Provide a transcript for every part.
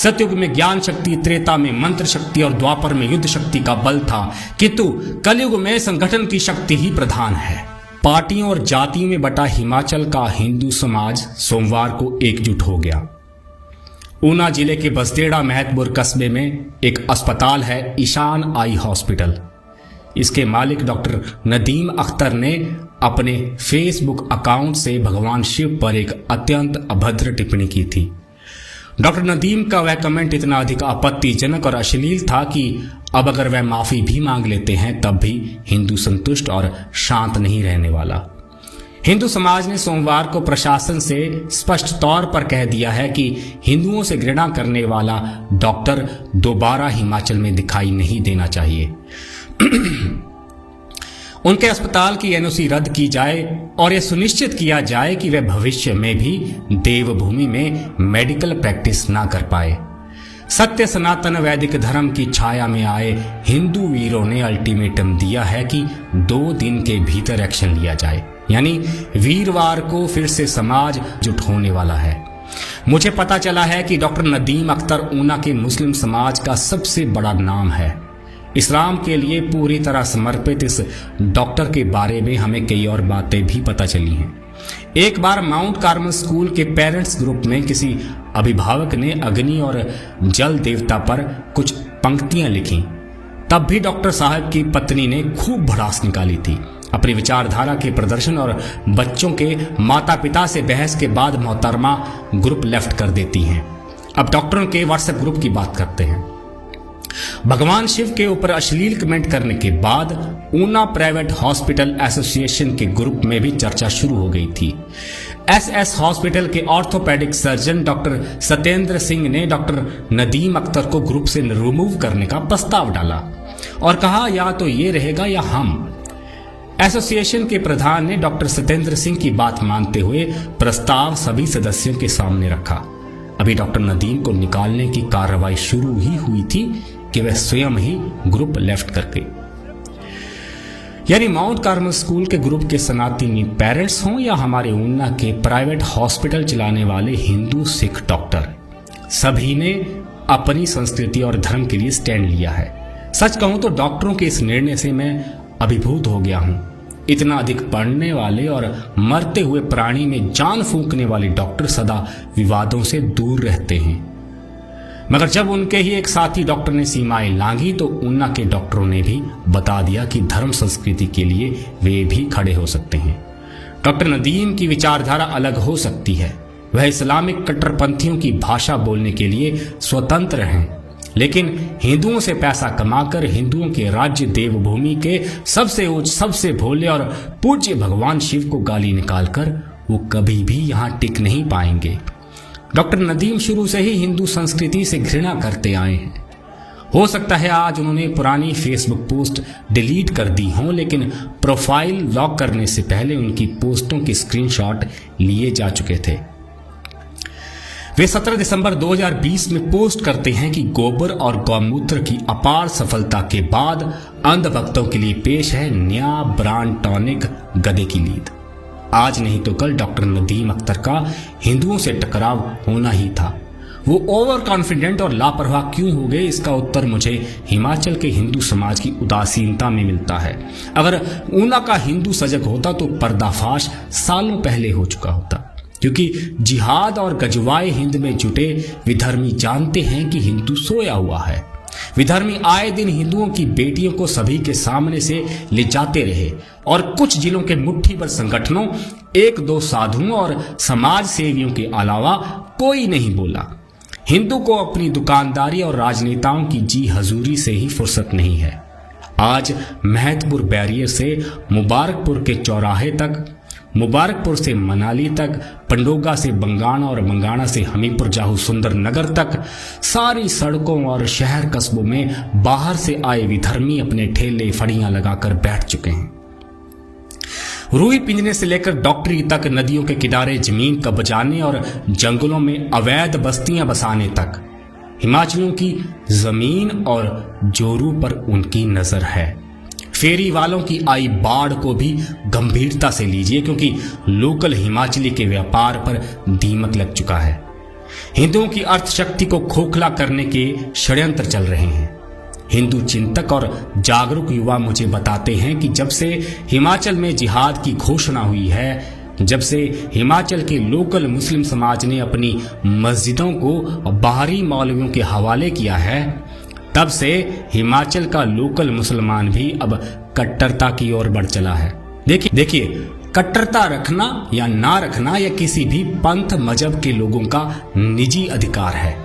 सतयुग में ज्ञान शक्ति, त्रेता में मंत्र शक्ति और द्वापर में युद्ध शक्ति का बल था, किंतु कलयुग में संगठन की शक्ति ही प्रधान है। पार्टियों और जातियों में बटा हिमाचल का हिंदू समाज सोमवार को एकजुट हो गया। ऊना जिले के बसदेड़ा महतपुर कस्बे में एक अस्पताल है, ईशान आई हॉस्पिटल। इसके मालिक डॉक्टर नदीम अख्तर ने अपने फेसबुक अकाउंट से भगवान शिव पर एक अत्यंत अभद्र टिप्पणी की थी। डॉक्टर नदीम का वह कमेंट इतना अधिक आपत्तिजनक और अश्लील था कि अब अगर वह माफी भी मांग लेते हैं तब भी हिंदू संतुष्ट और शांत नहीं रहने वाला। हिंदू समाज ने सोमवार को प्रशासन से स्पष्ट तौर पर कह दिया है कि हिंदुओं से घृणा करने वाला डॉक्टर दोबारा हिमाचल में दिखाई नहीं देना चाहिए। उनके अस्पताल की एनओसी रद्द की जाए और यह सुनिश्चित किया जाए कि वे भविष्य में भी देवभूमि में मेडिकल प्रैक्टिस ना कर पाए। सत्य सनातन वैदिक धर्म की छाया में आए हिंदू वीरों ने अल्टीमेटम दिया है कि 2 दिन के भीतर एक्शन लिया जाए, यानी वीरवार को फिर से समाज जुट होने वाला है। मुझे पता चला है कि डॉक्टर नदीम अख्तर ऊना के मुस्लिम समाज का सबसे बड़ा नाम है। इस्लाम के लिए पूरी तरह समर्पित इस डॉक्टर के बारे में हमें कई और बातें भी पता चली हैं। एक बार माउंट कार्मल स्कूल के पेरेंट्स ग्रुप में किसी अभिभावक ने अग्नि और जल देवता पर कुछ पंक्तियां लिखी। तब भी डॉक्टर साहब की पत्नी ने खूब भड़ास निकाली थी। अपनी विचारधारा के प्रदर्शन और बच्चों के माता पिता से बहस के बाद मोहतरमा ग्रुप लेफ्ट कर देती हैं। अब डॉक्टरों के व्हाट्सएप ग्रुप की बात करते हैं। भगवान शिव के ऊपर अश्लील कमेंट करने के बाद ऊना प्राइवेट हॉस्पिटल एसोसिएशन के ग्रुप में भी चर्चा शुरू हो गई थी। एसएस हॉस्पिटल के orthopaedic surgeon doctor Satyendra Singh ने डॉक्टर नदीम अख्तर को ग्रुप से रिमूव करने का प्रस्ताव डाला और कहा या तो ये रहेगा या हम। एसोसिएशन के प्रधान ने डॉक्टर सत्येंद्र सिंह की बात मानते हुए प्रस्ताव सभी सदस्यों के सामने रखा। अभी डॉक्टर नदीम को निकालने की कार्रवाई शुरू ही हुई थी कि वह स्वयं ही ग्रुप लेफ्ट कर गई। यानी माउंट कार्मल स्कूल के ग्रुप के सनातनी पेरेंट्स हों या हमारे ऊना के प्राइवेट हॉस्पिटल चलाने वाले हिंदू सिख डॉक्टर, सभी ने अपनी संस्कृति और धर्म के लिए स्टैंड लिया है। सच कहूं तो डॉक्टरों के इस निर्णय से मैं अभिभूत हो गया हूं। इतना अधिक पढ़ने वाले और मरते हुए प्राणी में जान फूंकने वाले डॉक्टर सदा विवादों से दूर रहते हैं, मगर जब उनके ही एक साथी डॉक्टर ने सीमाएं लांघी तो ऊना के डॉक्टरों ने भी बता दिया कि धर्म संस्कृति के लिए वे भी खड़े हो सकते हैं। डॉक्टर नदीम की विचारधारा अलग हो सकती है, वह इस्लामिक कट्टरपंथियों की भाषा बोलने के लिए स्वतंत्र हैं, लेकिन हिंदुओं से पैसा कमाकर हिंदुओं के राज्य देवभूमि के सबसे उच्च, सबसे भोले और पूज्य भगवान शिव को गाली निकालकर वो कभी भी यहां टिक नहीं पाएंगे। डॉक्टर नदीम शुरू से ही हिंदू संस्कृति से घृणा करते आए हैं। हो सकता है आज उन्होंने पुरानी फेसबुक पोस्ट डिलीट कर दी हों, लेकिन प्रोफाइल लॉक करने से पहले उनकी पोस्टों के स्क्रीनशॉट लिए जा चुके थे। वे 17 दिसंबर 2020 में पोस्ट करते हैं कि गोबर और गौमूत्र की अपार सफलता के बाद अंधभक्तों के लिए पेश है नया ब्रांड टॉनिक गधे की लीद। आज नहीं तो कल डॉक्टर नदीम अख्तर का हिंदुओं से टकराव होना ही था। वो ओवर कॉन्फिडेंट और लापरवाह क्यों हो गए, इसका उत्तर मुझे हिमाचल के हिंदू समाज की उदासीनता में मिलता है। अगर ऊना का हिंदू सजग होता तो पर्दाफाश सालों पहले हो चुका होता, क्योंकि जिहाद और गजवाए हिंद में जुटे विधर्मी जानते हैं कि हिंदू सोया हुआ है। विधर्मी आए दिन हिंदुओं की बेटियों को सभी के सामने से ले जाते रहे और कुछ जिलों के मुट्ठी भर संगठनों, 1-2 साधुओं और समाज सेवियों के अलावा कोई नहीं बोला। हिंदू को अपनी दुकानदारी और राजनेताओं की जी हजूरी से ही फुर्सत नहीं है। आज महतपुर बैरियर से मुबारकपुर के चौराहे तक, मुबारकपुर से मनाली तक, पंडोगा से बंगाणा और बंगाणा से हमीरपुर जाहू सुंदर नगर तक सारी सड़कों और शहर कस्बों में बाहर से आए विधर्मी अपने ठेले फड़ियां लगाकर बैठ चुके हैं। रूई पिंजने से लेकर डॉक्टरी तक, नदियों के किनारे जमीन कब्जाने और जंगलों में अवैध बस्तियां बसाने तक हिमाचलियों की जमीन और जोरू पर उनकी नजर है। फेरी वालों की आई बाढ़ को भी गंभीरता से लीजिए, क्योंकि लोकल हिमाचली के व्यापार पर दीमक लग चुका है। हिंदुओं की अर्थ शक्ति को खोखला करने के षड्यंत्र चल रहे हैं। हिंदू चिंतक और जागरूक युवा मुझे बताते हैं कि जब से हिमाचल में जिहाद की घोषणा हुई है, जब से हिमाचल के लोकल मुस्लिम समाज ने अपनी मस्जिदों को बाहरी मौलवियों के हवाले किया है, तब से हिमाचल का लोकल मुसलमान भी अब कट्टरता की ओर बढ़ चला है। देखिए, कट्टरता रखना या ना रखना यह किसी भी पंथ मजहब के लोगों का निजी अधिकार है।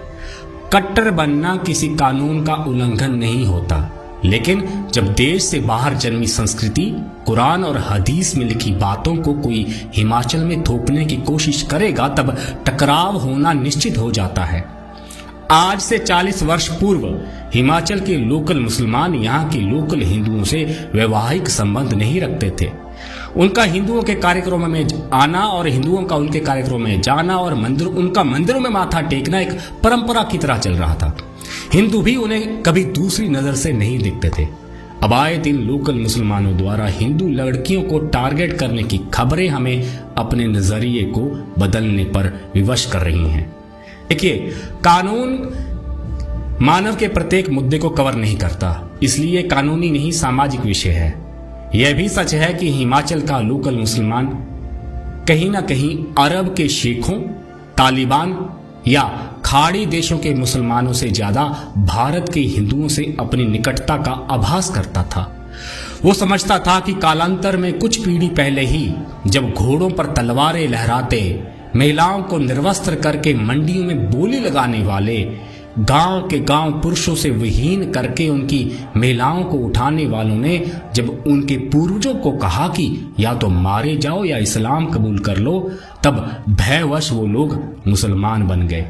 कट्टर बनना किसी कानून का उल्लंघन नहीं होता, लेकिन जब देश से बाहर जन्मी संस्कृति, कुरान और हदीस में लिखी बातों को कोई हिमाचल में थोपने की कोशिश करेगा, तब टकराव होना निश्चित हो जाता है। आज से 40 वर्ष पूर्व हिमाचल के लोकल मुसलमान यहाँ के लोकल हिंदुओं से वैवाहिक संबंध नहीं रखते थे। उनका हिंदुओं के कार्यक्रमों में आना और हिंदुओं का उनके कार्यक्रमों में जाना और उनका मंदिरों में माथा टेकना एक परंपरा की तरह चल रहा था। हिंदू भी उन्हें कभी दूसरी नजर से नहीं देखते थे। अब आए दिन लोकल मुसलमानों द्वारा हिंदू लड़कियों को टारगेट करने की खबरें हमें अपने नजरिए को बदलने पर विवश कर रही हैं। देखिए, कानून मानव के प्रत्येक मुद्दे को कवर नहीं करता, इसलिए कानूनी नहीं सामाजिक विषय है। यह भी सच है कि हिमाचल का लोकल मुसलमान कहीं ना कहीं अरब के शेखों, तालिबान या खाड़ी देशों के मुसलमानों से ज्यादा भारत के हिंदुओं से अपनी निकटता का आभास करता था। वो समझता था कि कालांतर में कुछ पीढ़ी पहले ही, जब घोड़ों पर तलवारें लहराते, महिलाओं को निर्वस्त्र करके मंडियों में बोली लगाने वाले, गांव के गांव पुरुषों से विहीन करके उनकी महिलाओं को उठाने वालों ने जब उनके पूर्वजों को कहा कि या तो मारे जाओ या इस्लाम कबूल कर लो, तब भयवश वो लोग मुसलमान बन गए।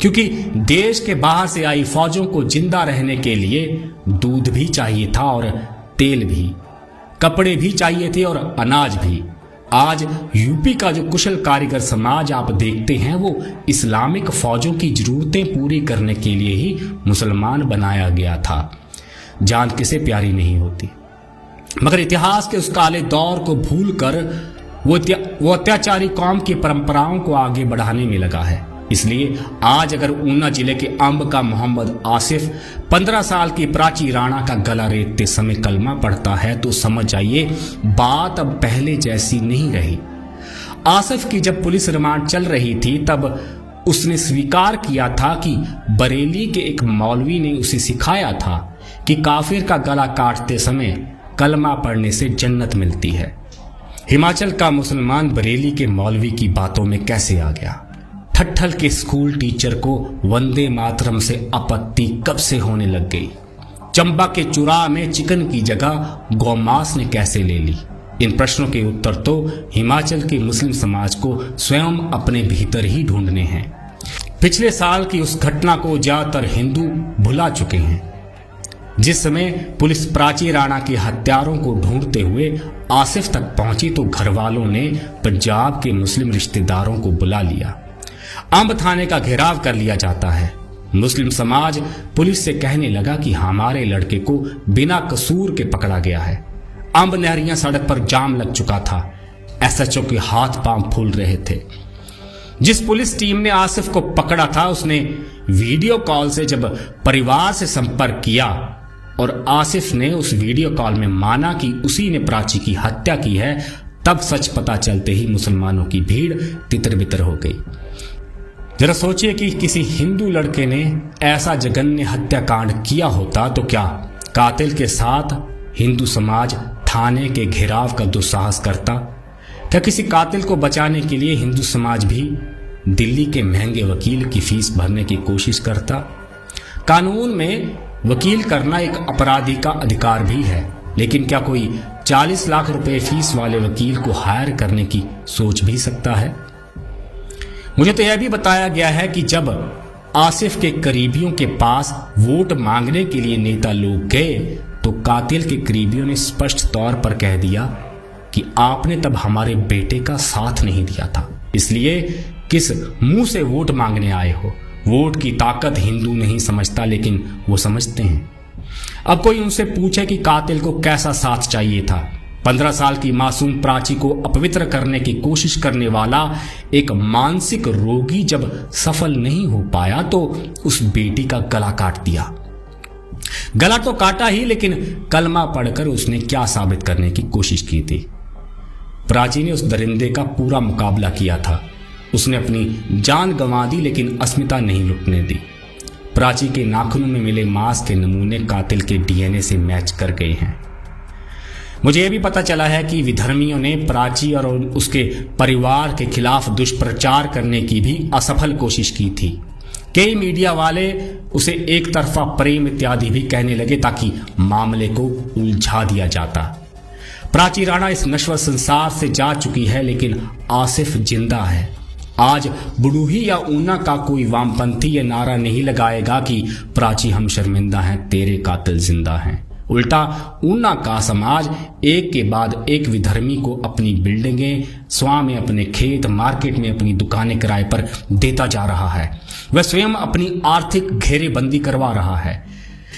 क्योंकि देश के बाहर से आई फौजों को जिंदा रहने के लिए दूध भी चाहिए था और तेल भी, कपड़े भी चाहिए थे और अनाज भी। आज यूपी का जो कुशल कारीगर समाज आप देखते हैं, वो इस्लामिक फौजों की जरूरतें पूरी करने के लिए ही मुसलमान बनाया गया था। जान किसे प्यारी नहीं होती, मगर इतिहास के उस काले दौर को भूलकर वो अत्याचारी कौम की परंपराओं को आगे बढ़ाने में लगा है। इसलिए आज अगर ऊना जिले के अंब का मोहम्मद आसिफ 15 साल की प्राची राणा का गला रेतते समय कलमा पढ़ता है, तो समझ जाइए बात अब पहले जैसी नहीं रही। आसिफ की जब पुलिस रिमांड चल रही थी, तब उसने स्वीकार किया था कि बरेली के एक मौलवी ने उसे सिखाया था कि काफिर का गला काटते समय कलमा पढ़ने से जन्नत मिलती है। हिमाचल का मुसलमान बरेली के मौलवी की बातों में कैसे आ गया? ठट्ठल के स्कूल टीचर को वंदे मातरम से आपत्ति कब से होने लग गई? चंबा के चुराह में चिकन की जगह गौमांस ने कैसे ले ली? इन प्रश्नों के उत्तर तो हिमाचल के मुस्लिम समाज को स्वयं अपने भीतर ही ढूंढने हैं। पिछले साल की उस घटना को ज्यादातर हिंदू भुला चुके हैं। जिस समय पुलिस प्राची राणा के हत्यारों को ढूंढते हुए आसिफ तक पहुंची, तो घर वालों ने पंजाब के मुस्लिम रिश्तेदारों को बुला लिया। अंब थाने का घेराव कर लिया जाता है। मुस्लिम समाज पुलिस से कहने लगा कि हमारे लड़के को बिना कसूर के पकड़ा गया है। अंब नहरिया सड़क पर जाम लग चुका था। एसएचओ के हाथ पांव फूल रहे थे। जिस पुलिस टीम ने आसिफ को पकड़ा था, उसने वीडियो कॉल से जब परिवार से संपर्क किया और आसिफ ने उस वीडियो कॉल में माना कि उसी ने प्राची की हत्या की है, तब सच पता चलते ही मुसलमानों की भीड़ तितर बितर हो गई। जरा सोचिए कि किसी हिंदू लड़के ने ऐसा जघन्य हत्याकांड किया होता तो क्या कातिल के साथ हिंदू समाज थाने के घेराव का दुस्साहस करता? क्या किसी कातिल को बचाने के लिए हिंदू समाज भी दिल्ली के महंगे वकील की फीस भरने की कोशिश करता? कानून में वकील करना एक अपराधी का अधिकार भी है, लेकिन क्या कोई 40 लाख रुपए फीस वाले वकील को हायर करने की सोच भी सकता है? मुझे तो यह भी बताया गया है कि जब आसिफ के करीबियों के पास वोट मांगने के लिए नेता लोग गए, तो कातिल के करीबियों ने स्पष्ट तौर पर कह दिया कि आपने तब हमारे बेटे का साथ नहीं दिया था, इसलिए किस मुंह से वोट मांगने आए हो? वोट की ताकत हिंदू नहीं समझता, लेकिन वो समझते हैं। अब कोई उनसे पूछे कि कातिल को कैसा साथ चाहिए था, 15 साल की मासूम प्राची को अपवित्र करने की कोशिश करने वाला एक मानसिक रोगी जब सफल नहीं हो पाया तो उस बेटी का गला काट दिया। गला तो काटा ही, लेकिन कलमा पढ़कर उसने क्या साबित करने की कोशिश की थी। प्राची ने उस दरिंदे का पूरा मुकाबला किया था। उसने अपनी जान गंवा दी, लेकिन अस्मिता नहीं लुटने दी। प्राची के नाखूनों में मिले मांस के नमूने कातिल के डीएनए से मैच कर गए हैं। मुझे यह भी पता चला है कि विधर्मियों ने प्राची और उसके परिवार के खिलाफ दुष्प्रचार करने की भी असफल कोशिश की थी। कई मीडिया वाले उसे एक तरफा प्रेम इत्यादि भी कहने लगे ताकि मामले को उलझा दिया जाता। प्राची राणा इस नश्वर संसार से जा चुकी है, लेकिन आसिफ जिंदा है। आज बुडूही या ऊना का कोई वामपंथी ये नारा नहीं लगाएगा कि प्राची हम शर्मिंदा हैं, तेरे कातिल जिंदा हैं। उल्टा ऊना का समाज एक के बाद एक विधर्मी को अपनी बिल्डिंगें, स्वां में अपने खेत, मार्केट में अपनी दुकानें किराए पर देता जा रहा है। वह स्वयं अपनी आर्थिक घेरेबंदी करवा रहा है।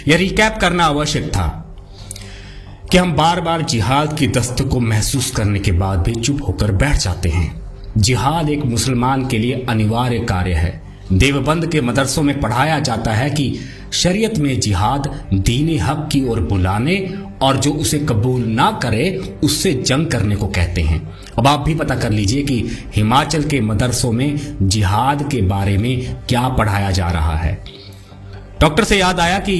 यह रिकैप करना आवश्यक था कि हम बार बार जिहाद की दस्तक को महसूस करने के बाद भी चुप होकर बैठ जाते हैं। जिहाद एक मुसलमान के लिए अनिवार्य कार्य है। देवबंद के मदरसों में पढ़ाया जाता है कि शरीयत में जिहाद दीन हक की ओर बुलाने और जो उसे कबूल ना करे उससे जंग करने को कहते हैं। अब आप भी पता कर लीजिए कि हिमाचल के मदरसों में जिहाद के बारे में क्या पढ़ाया जा रहा है। डॉक्टर से याद आया कि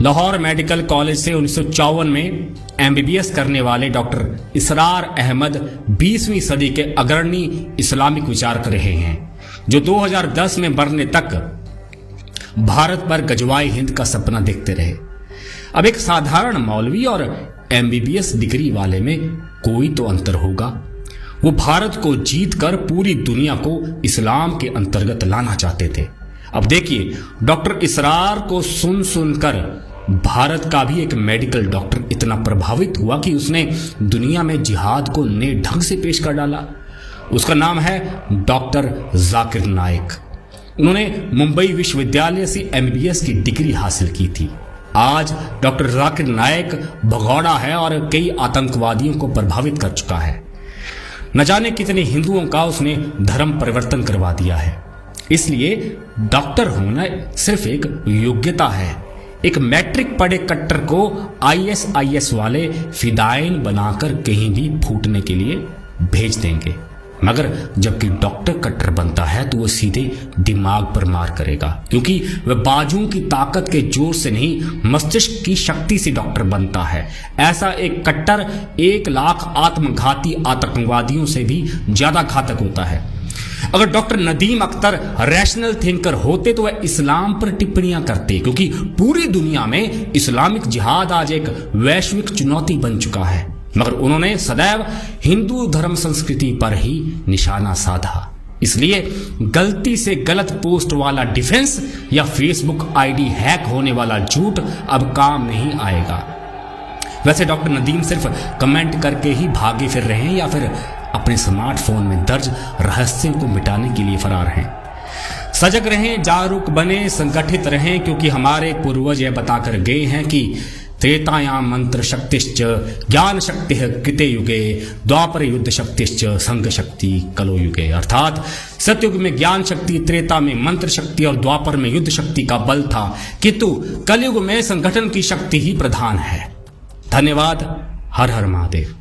लाहौर मेडिकल कॉलेज से 1954 में एमबीबीएस करने वाले डॉक्टर इसरार अहमद 20वीं सदी के अग्रणी इस्लामिक विचारक रहे हैं, जो 2010 में मरने तक भारत पर गजवाए हिंद का सपना देखते रहे। अब एक साधारण मौलवी और एमबीबीएस डिग्री वाले में कोई तो अंतर होगा। वो भारत को जीतकर पूरी दुनिया को इस्लाम के अंतर्गत लाना चाहते थे। अब देखिए, डॉक्टर इसरार को सुन सुनकर भारत का भी एक मेडिकल डॉक्टर इतना प्रभावित हुआ कि उसने दुनिया में जिहाद को नए ढंग से पेश कर डाला। उसका नाम है डॉक्टर जाकिर नाइक। उन्होंने मुंबई विश्वविद्यालय से एमबीबीएस की डिग्री हासिल की थी। आज डॉक्टर जाकिर नाइक भगौड़ा है और कई आतंकवादियों को प्रभावित कर चुका है। न जाने कितने हिंदुओं का उसने धर्म परिवर्तन करवा दिया है। इसलिए डॉक्टर होना सिर्फ एक योग्यता है। एक मैट्रिक पढ़े कट्टर को आईएसआईएस वाले फिदाइन बनाकर कहीं भी फूटने के लिए भेज देंगे, मगर जबकि डॉक्टर कट्टर बनता है तो वो सीधे दिमाग पर मार करेगा, क्योंकि वह बाजुओं की ताकत के जोर से नहीं, मस्तिष्क की शक्ति से डॉक्टर बनता है। ऐसा एक कट्टर 1 लाख आत्मघाती आतंकवादियों से भी ज्यादा घातक होता है। अगर doctor Nadeem Akhtar rational thinker होते तो वह इस्लाम पर टिप्पणियां करते, क्योंकि पूरी दुनिया में इस्लामिक जिहाद आज एक वैश्विक चुनौती बन चुका है, मगर उन्होंने सदैव हिंदू धर्म संस्कृति पर ही निशाना साधा। इसलिए गलती से गलत पोस्ट वाला डिफेंस या फेसबुक आईडी हैक होने वाला झूठ अब काम नहीं आएगा। वैसे डॉक्टर नदीम सिर्फ कमेंट करके ही भागे फिर रहे हैं या फिर अपने स्मार्टफोन में दर्ज रहस्यों को मिटाने के लिए फरार हैं। सजग रहें, जागरूक बने, संगठित रहें, क्योंकि हमारे पूर्वज यह बताकर गए हैं कि त्रेतायां मंत्र शक्तिश्च ज्ञान शक्ति कृते युगे द्वापर युद्ध शक्तिश्च संघ शक्ति कलो युगे। अर्थात सतयुग में ज्ञान शक्ति, त्रेता में मंत्र शक्ति और द्वापर में युद्ध शक्ति का बल था, किंतु कलयुग में संगठन की शक्ति ही प्रधान है। धन्यवाद। हर हर महादेव।